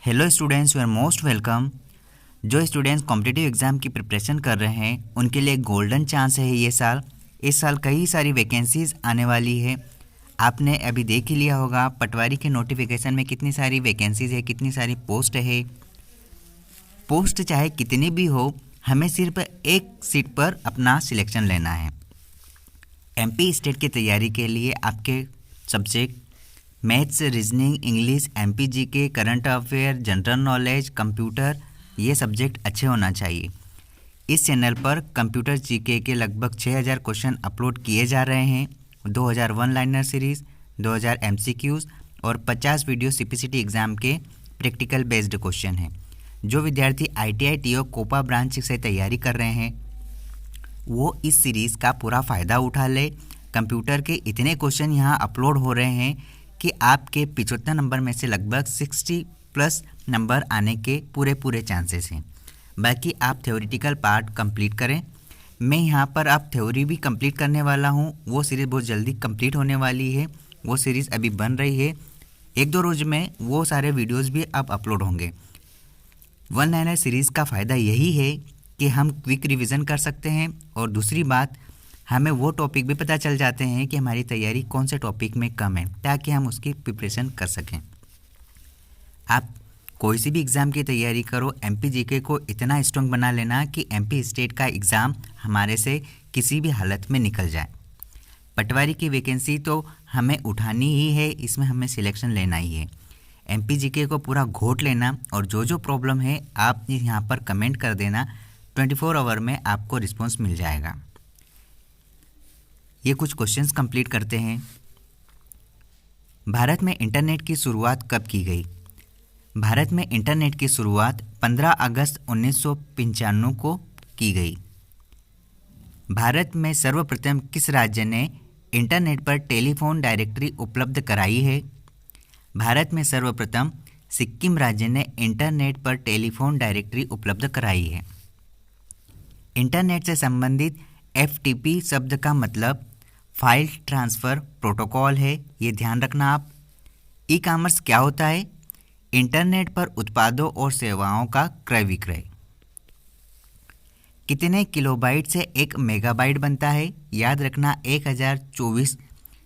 Hello students, you are most welcome. जो students competitive exam की preparation कर रहे हैं उनके लिए गोल्डन चांस है ये साल। इस साल कई सारी वैकेंसीज़ आने वाली है। आपने अभी देख ही लिया होगा पटवारी के नोटिफिकेशन में कितनी सारी वैकेंसीज़ है, कितनी सारी पोस्ट है। पोस्ट चाहे कितनी भी हो, हमें सिर्फ एक सीट पर अपना सिलेक्शन लेना है। एमपी स्टेट की तैयारी के लिए आपके subject maths, reasoning, English, MP GK, current affair, general knowledge, computer, ये सब्जेक्ट अच्छे होना चाहिए। इस चैनल पर कंप्यूटर जीके के लगभग 6000 क्वेश्चन अपलोड किए जा रहे हैं। 2000 वन लाइनर सीरीज़, 2000 एमसीक्यूज़ और 50 वीडियो सीपीसीटी एग्ज़ाम के प्रैक्टिकल बेस्ड क्वेश्चन हैं। जो विद्यार्थी आईटीआई, टीओ, कोपा ब्रांच से तैयारी कर रहे हैं वो इस सीरीज़ का पूरा फ़ायदा उठा ले। कंप्यूटर के इतने क्वेश्चन यहाँ अपलोड हो रहे हैं कि आपके 75 नंबर में से लगभग 60+ नंबर आने के पूरे चांसेस हैं। बाकी आप थ्योरेटिकल पार्ट कंप्लीट करें। मैं यहाँ पर आप थ्योरी भी कंप्लीट करने वाला हूँ। वो सीरीज़ बहुत जल्दी कंप्लीट होने वाली है। वो सीरीज़ अभी बन रही है। 1-2 रोज़ में वो सारे वीडियोज़ भी अब अपलोड होंगे। वन लाइनर सीरीज़ का फ़ायदा यही है कि हम क्विक रिवीजन कर सकते हैं और दूसरी बात, हमें वो टॉपिक भी पता चल जाते हैं कि हमारी तैयारी कौन से टॉपिक में कम है, ताकि हम उसकी प्रिपरेशन कर सकें। आप कोई सी भी एग्ज़ाम की तैयारी करो, एमपी जीके को इतना स्ट्रॉन्ग बना लेना कि एमपी स्टेट का एग्ज़ाम हमारे से किसी भी हालत में निकल जाए। पटवारी की वैकेंसी तो हमें उठानी ही है, इसमें हमें सिलेक्शन लेना ही है। एमपी जीके को पूरा घोट लेना और जो प्रॉब्लम है आप यहाँ पर कमेंट कर देना। 24 आवर में आपको रिस्पॉन्स मिल जाएगा। ये कुछ क्वेश्चंस कंप्लीट करते हैं। भारत में इंटरनेट की शुरुआत कब की गई? भारत में इंटरनेट की शुरुआत 15 अगस्त 1995 को की गई। भारत में सर्वप्रथम किस राज्य ने इंटरनेट पर टेलीफोन डायरेक्टरी उपलब्ध कराई है? भारत में सर्वप्रथम सिक्किम राज्य ने इंटरनेट पर टेलीफोन डायरेक्टरी उपलब्ध कराई है। इंटरनेट से संबंधित FTP शब्द का मतलब फाइल ट्रांसफ़र प्रोटोकॉल है, ये ध्यान रखना आप। ई कॉमर्स क्या होता है? इंटरनेट पर उत्पादों और सेवाओं का क्रय विक्रय। कितने किलोबाइट से 1 मेगाबाइट बनता है? याद रखना 1024।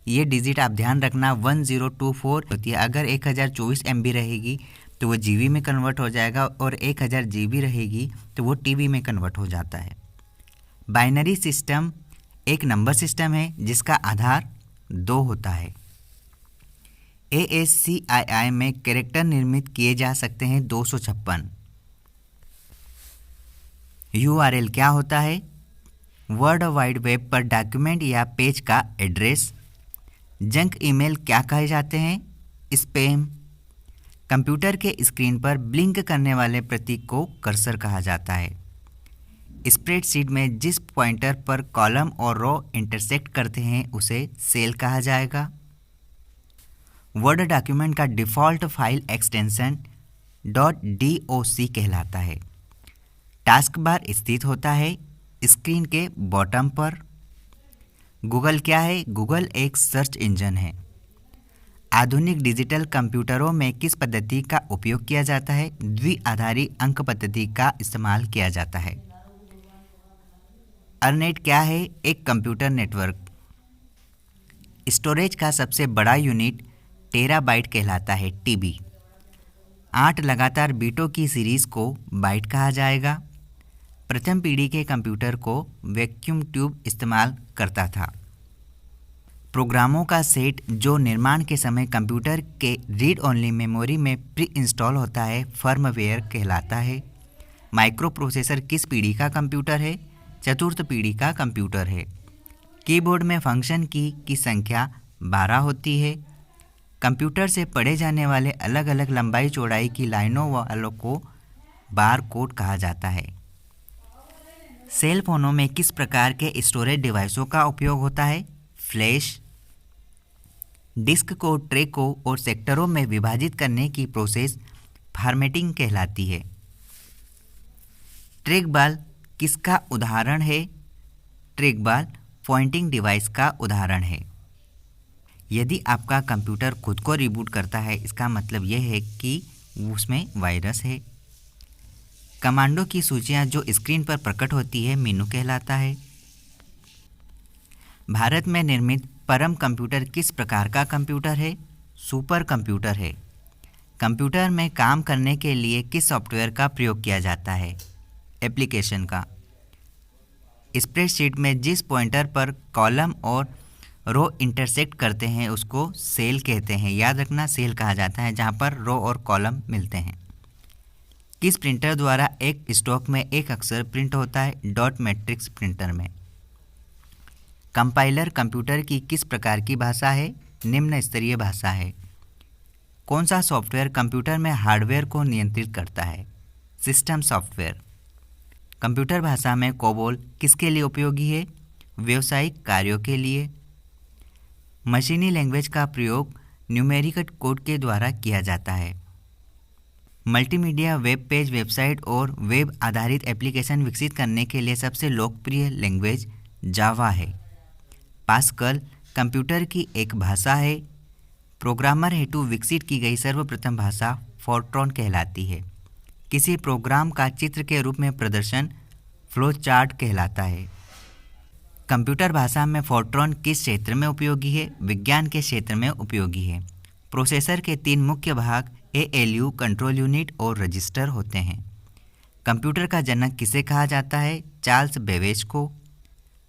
ये डिजिट आप ध्यान रखना 1024 होती है। अगर 1024 MB रहेगी तो वो GB में कन्वर्ट हो जाएगा और 1000 GB रहेगी तो वो TB में कन्वर्ट हो जाता है। बाइनरी सिस्टम एक नंबर सिस्टम है जिसका आधार 2 होता है। ASCII में कैरेक्टर निर्मित किए जा सकते हैं 256। URL क्या होता है? वर्ल्ड वाइड वेब पर डॉक्यूमेंट या पेज का एड्रेस। जंक ईमेल क्या कहे जाते हैं? स्पैम। कंप्यूटर के स्क्रीन पर ब्लिंक करने वाले प्रतीक को कर्सर कहा जाता है। स्प्रेडशीट में जिस पॉइंटर पर कॉलम और रो इंटरसेक्ट करते हैं उसे सेल कहा जाएगा। वर्ड डॉक्यूमेंट का डिफ़ॉल्ट फाइल एक्सटेंशन .doc कहलाता है। टास्क बार स्थित होता है स्क्रीन के बॉटम पर। गूगल क्या है? गूगल एक सर्च इंजन है। आधुनिक डिजिटल कंप्यूटरों में किस पद्धति का उपयोग किया जाता है? द्विआधारी अंक पद्धति का इस्तेमाल किया जाता है। अर्नेट क्या है? एक कंप्यूटर नेटवर्क। स्टोरेज का सबसे बड़ा यूनिट टेराबाइट कहलाता है, TB। 8 लगातार बीटों की सीरीज़ को बाइट कहा जाएगा। प्रथम पीढ़ी के कंप्यूटर को वैक्यूम ट्यूब इस्तेमाल करता था। प्रोग्रामों का सेट जो निर्माण के समय कंप्यूटर के रीड ओनली मेमोरी में प्री इंस्टॉल होता है, फर्मवेयर कहलाता है। माइक्रो प्रोसेसर किस पीढ़ी का कंप्यूटर है? चतुर्थ पीढ़ी का कंप्यूटर है। कीबोर्ड में फंक्शन की संख्या 12 होती है। कंप्यूटर से पढ़े जाने वाले अलग अलग लंबाई चौड़ाई की लाइनों वालों को बार कोड कहा जाता है। सेल फोनों में किस प्रकार के स्टोरेज डिवाइसों का उपयोग होता है? फ्लैश। डिस्क को ट्रैकों और सेक्टरों में विभाजित करने की प्रोसेस फॉर्मेटिंग कहलाती है। ट्रैक बॉल किसका उदाहरण है? ट्रैक बॉल पॉइंटिंग डिवाइस का उदाहरण है। यदि आपका कंप्यूटर खुद को रिबूट करता है, इसका मतलब यह है कि उसमें वायरस है। कमांडो की सूचियाँ जो स्क्रीन पर प्रकट होती है मेनू कहलाता है। भारत में निर्मित परम कंप्यूटर किस प्रकार का कंप्यूटर है? सुपर कंप्यूटर है। कंप्यूटर में काम करने के लिए किस सॉफ्टवेयर का प्रयोग किया जाता है? एप्लीकेशन का। स्प्रेडशीट में जिस पॉइंटर पर कॉलम और रो इंटरसेक्ट करते हैं उसको सेल कहते हैं। याद रखना, सेल कहा जाता है जहाँ पर रो और कॉलम मिलते हैं। किस प्रिंटर द्वारा एक स्टॉक में एक अक्षर प्रिंट होता है? डॉट मैट्रिक्स प्रिंटर में। कंपाइलर कंप्यूटर की किस प्रकार की भाषा है? निम्न स्तरीय भाषा है। कौन सा सॉफ्टवेयर कंप्यूटर में हार्डवेयर को नियंत्रित करता है? System software. कंप्यूटर भाषा में कोबोल किसके लिए उपयोगी है? व्यावसायिक कार्यों के लिए। मशीनी लैंग्वेज का प्रयोग न्यूमेरिकल कोड के द्वारा किया जाता है। मल्टीमीडिया वेब पेज, वेबसाइट और वेब आधारित एप्लीकेशन विकसित करने के लिए सबसे लोकप्रिय लैंग्वेज जावा है। पास्कल कंप्यूटर की एक भाषा है। प्रोग्रामर हेतु विकसित की गई सर्वप्रथम भाषा फोर्ट्रॉन कहलाती है। किसी प्रोग्राम का चित्र के रूप में प्रदर्शन फ्लो चार्ट कहलाता है। कंप्यूटर भाषा में फोर्ट्रॉन किस क्षेत्र में उपयोगी है? विज्ञान के क्षेत्र में उपयोगी है। प्रोसेसर के 3 मुख्य भाग ALU, कंट्रोल यूनिट और रजिस्टर होते हैं। कंप्यूटर का जनक किसे कहा जाता है? चार्ल्स बेबेज को।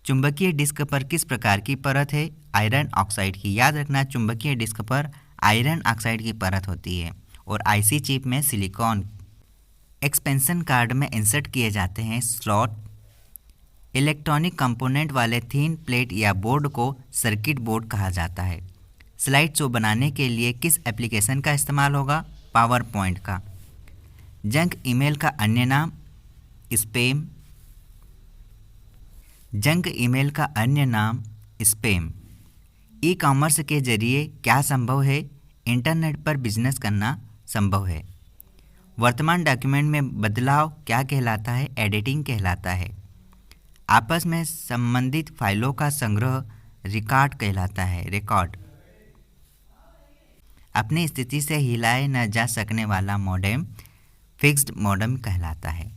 चुंबकीय डिस्क पर किस प्रकार की परत है? आयरन ऑक्साइड की। याद रखना, चुंबकीय डिस्क पर आयरन ऑक्साइड की परत होती है और IC चिप में सिलिकॉन। एक्सपेंशन कार्ड में इंसर्ट किए जाते हैं स्लॉट। इलेक्ट्रॉनिक कंपोनेंट वाले थिन प्लेट या बोर्ड को सर्किट बोर्ड कहा जाता है। स्लाइड शो बनाने के लिए किस एप्लीकेशन का इस्तेमाल होगा? पावर पॉइंट का। जंक ईमेल का अन्य नाम? स्पैम। जंक ईमेल का अन्य नाम स्पैम। ई कॉमर्स के जरिए क्या संभव है? इंटरनेट पर बिजनेस करना संभव है। वर्तमान डॉक्यूमेंट में बदलाव क्या कहलाता है? एडिटिंग कहलाता है। आपस में संबंधित फाइलों का संग्रह रिकॉर्ड कहलाता है। रिकॉर्ड। अपनी स्थिति से हिलाए न जा सकने वाला मॉडेम फिक्स्ड मॉडेम कहलाता है।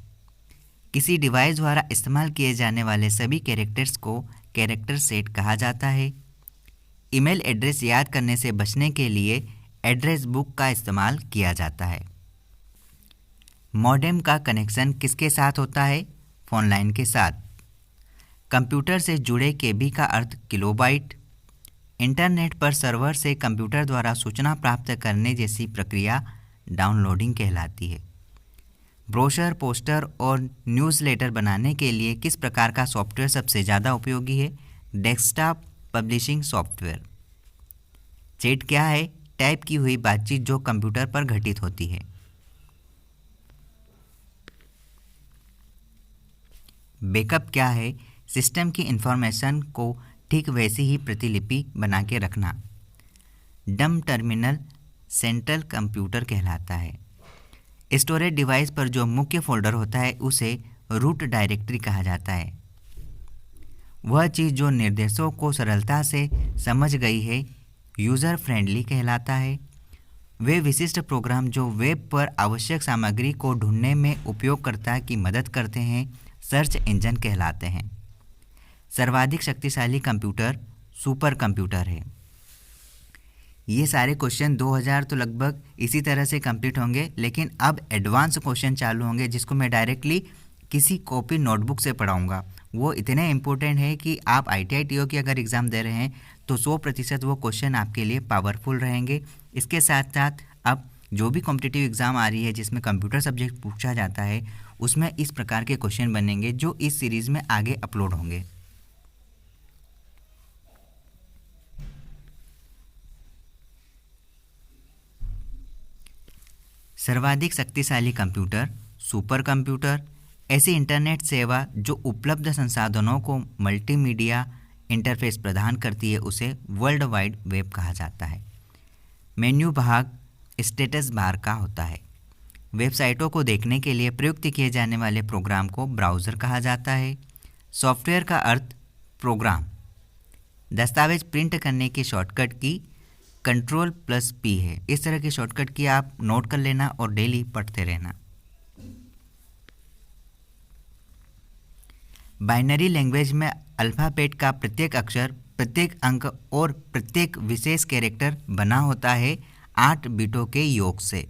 किसी डिवाइस द्वारा इस्तेमाल किए जाने वाले सभी कैरेक्टर्स को कैरेक्टर सेट कहा जाता है। ईमेल एड्रेस याद करने से बचने के लिए एड्रेस बुक का इस्तेमाल किया जाता है। मॉडेम का कनेक्शन किसके साथ होता है? फोन लाइन के साथ। कंप्यूटर से जुड़े KB का अर्थ किलोबाइट। इंटरनेट पर सर्वर से कंप्यूटर द्वारा सूचना प्राप्त करने जैसी प्रक्रिया डाउनलोडिंग कहलाती है। ब्रोशर, पोस्टर और न्यूज़लेटर बनाने के लिए किस प्रकार का सॉफ्टवेयर सबसे ज़्यादा उपयोगी है? Desktop publishing software. चैट क्या है? टाइप की हुई बातचीत जो कंप्यूटर पर घटित होती है। बैकअप क्या है? सिस्टम की इंफॉर्मेशन को ठीक वैसी ही प्रतिलिपि बना के रखना। डम टर्मिनल सेंट्रल कंप्यूटर कहलाता है। स्टोरेज डिवाइस पर जो मुख्य फोल्डर होता है उसे रूट डायरेक्टरी कहा जाता है। वह चीज़ जो निर्देशों को सरलता से समझ गई है यूज़र फ्रेंडली कहलाता है। वे विशिष्ट प्रोग्राम जो वेब पर आवश्यक सामग्री को ढूंढने में उपयोगकर्ता की मदद करते हैं सर्च इंजन कहलाते हैं। सर्वाधिक शक्तिशाली कंप्यूटर सुपर कंप्यूटर है। ये सारे क्वेश्चन 2000 तो लगभग इसी तरह से कंप्लीट होंगे, लेकिन अब एडवांस क्वेश्चन चालू होंगे जिसको मैं डायरेक्टली किसी कॉपी नोटबुक से पढ़ाऊँगा। वो इतने इम्पोर्टेंट है कि आप ITI TO की अगर एग्ज़ाम दे रहे हैं तो 100% वो क्वेश्चन आपके लिए पावरफुल रहेंगे। इसके साथ साथ अब जो भी कॉम्पिटिटिव एग्ज़ाम आ रही है जिसमें कंप्यूटर सब्जेक्ट पूछा जाता है उसमें इस प्रकार के क्वेश्चन बनेंगे जो इस सीरीज़ में आगे अपलोड होंगे। सर्वाधिक शक्तिशाली कंप्यूटर सुपर कंप्यूटर ऐसी इंटरनेट सेवा जो उपलब्ध संसाधनों को मल्टीमीडिया इंटरफेस प्रदान करती है उसे वर्ल्ड वाइड वेब कहा जाता है। मेन्यू भाग स्टेटस बार का होता है। वेबसाइटों को देखने के लिए प्रयुक्त किए जाने वाले प्रोग्राम को ब्राउज़र कहा जाता है। सॉफ्टवेयर का अर्थ प्रोग्राम। दस्तावेज प्रिंट करने की शॉर्टकट की Ctrl+P है। इस तरह की शॉर्टकट की आप नोट कर लेना और डेली पढ़ते रहना। बाइनरी लैंग्वेज में अल्फ़ाबेट का प्रत्येक अक्षर, प्रत्येक अंक और प्रत्येक विशेष कैरेक्टर बना होता है 8 बिटों के योग से।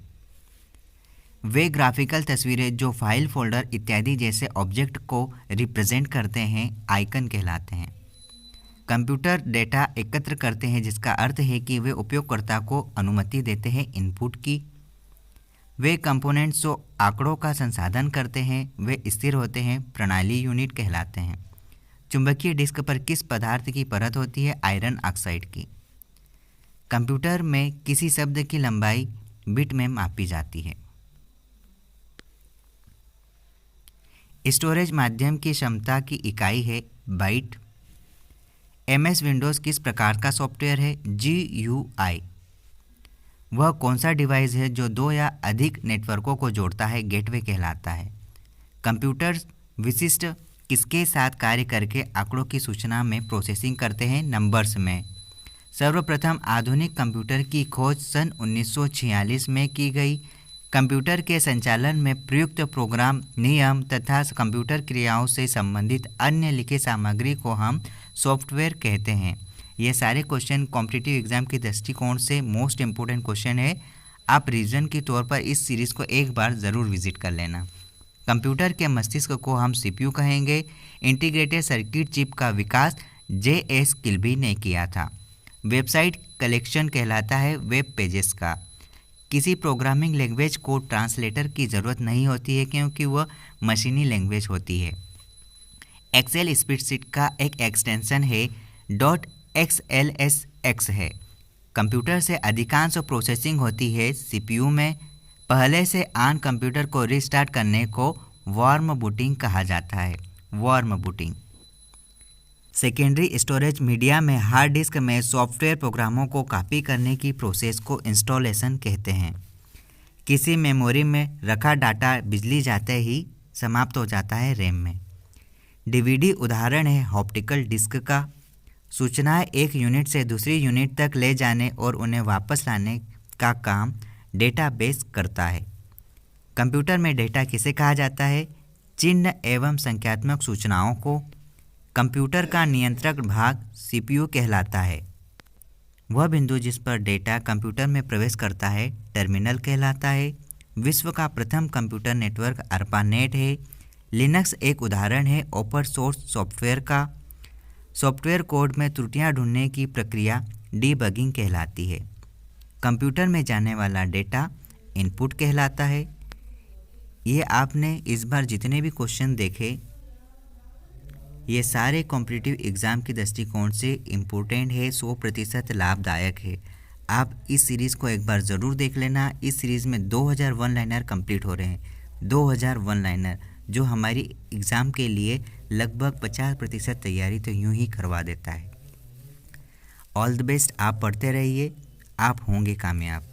वे ग्राफिकल तस्वीरें जो फाइल, फोल्डर इत्यादि जैसे ऑब्जेक्ट को रिप्रेजेंट करते हैं आइकन कहलाते हैं। कंप्यूटर डेटा एकत्र करते हैं जिसका अर्थ है कि वे उपयोगकर्ता को अनुमति देते हैं इनपुट की। वे कंपोनेंट्स जो आंकड़ों का संसाधन करते हैं वे स्थिर होते हैं, प्रणाली यूनिट कहलाते हैं। चुंबकीय डिस्क पर किस पदार्थ की परत होती है? आयरन ऑक्साइड की। कंप्यूटर में किसी शब्द की लंबाई बिट में मापी जाती है। स्टोरेज माध्यम की क्षमता की इकाई है बाइट। MS विंडोज़ किस प्रकार का सॉफ्टवेयर है? GUI। वह कौन सा डिवाइस है जो 2 या अधिक नेटवर्कों को जोड़ता है? गेटवे कहलाता है। कंप्यूटर विशिष्ट किसके साथ कार्य करके आंकड़ों की सूचना में प्रोसेसिंग करते हैं? नंबर्स में। सर्वप्रथम आधुनिक कंप्यूटर की खोज सन 1946 में की गई। कंप्यूटर के संचालन में प्रयुक्त प्रोग्राम, नियम तथा कंप्यूटर क्रियाओं से संबंधित अन्य लिखी सामग्री को हम सॉफ्टवेयर कहते हैं। ये सारे क्वेश्चन कॉम्पिटिटिव एग्जाम के दृष्टिकोण से मोस्ट इम्पोर्टेंट क्वेश्चन है। आप रिवीजन के तौर पर इस सीरीज़ को एक बार ज़रूर विजिट कर लेना। कंप्यूटर के मस्तिष्क को हम CPU कहेंगे। इंटीग्रेटेड सर्किट चिप का विकास JS किल्बी ने किया था। वेबसाइट कलेक्शन कहलाता है वेब पेजेस का। किसी प्रोग्रामिंग लैंग्वेज को ट्रांसलेटर की ज़रूरत नहीं होती है क्योंकि वह मशीनी लैंग्वेज होती है। एक्सेल स्प्रेडशीट का एक एक्सटेंशन है .xlsx है। कंप्यूटर से अधिकांश प्रोसेसिंग होती है CPU में। पहले से ऑन कंप्यूटर को रिस्टार्ट करने को वार्म बूटिंग कहा जाता है। Warm booting. Secondary storage media में हार्ड डिस्क में सॉफ्टवेयर प्रोग्रामों को कॉपी करने की प्रोसेस को इंस्टॉलेशन कहते हैं। किसी मेमोरी में रखा डाटा बिजली जाते ही समाप्त हो जाता है रैम में। DVD उदाहरण है ऑप्टिकल डिस्क का। सूचनाएं एक यूनिट से दूसरी यूनिट तक ले जाने और उन्हें वापस लाने का काम डेटाबेस करता है। कंप्यूटर में डेटा किसे कहा जाता है? चिन्ह एवं संख्यात्मक सूचनाओं को। कंप्यूटर का नियंत्रक भाग CPU कहलाता है। वह बिंदु जिस पर डेटा कंप्यूटर में प्रवेश करता है टर्मिनल कहलाता है। विश्व का प्रथम कंप्यूटर नेटवर्क ARPANET है। लिनक्स एक उदाहरण है ओपन सोर्स सॉफ्टवेयर का। सॉफ्टवेयर कोड में त्रुटियां ढूंढने की प्रक्रिया डीबगिंग कहलाती है। कंप्यूटर में जाने वाला डेटा इनपुट कहलाता है। ये आपने इस बार जितने भी क्वेश्चन देखे ये सारे कॉम्पिटिटिव एग्ज़ाम के दृष्टिकोण से इम्पोर्टेंट है, 100% लाभदायक है। आप इस सीरीज़ को एक बार ज़रूर देख लेना। इस सीरीज़ में 2000 वन लाइनर कंप्लीट हो रहे हैं। 2000 वन लाइनर जो हमारी एग्ज़ाम के लिए लगभग 50% तैयारी तो यूं ही करवा देता है। All the best. आप पढ़ते रहिए, आप होंगे कामयाब।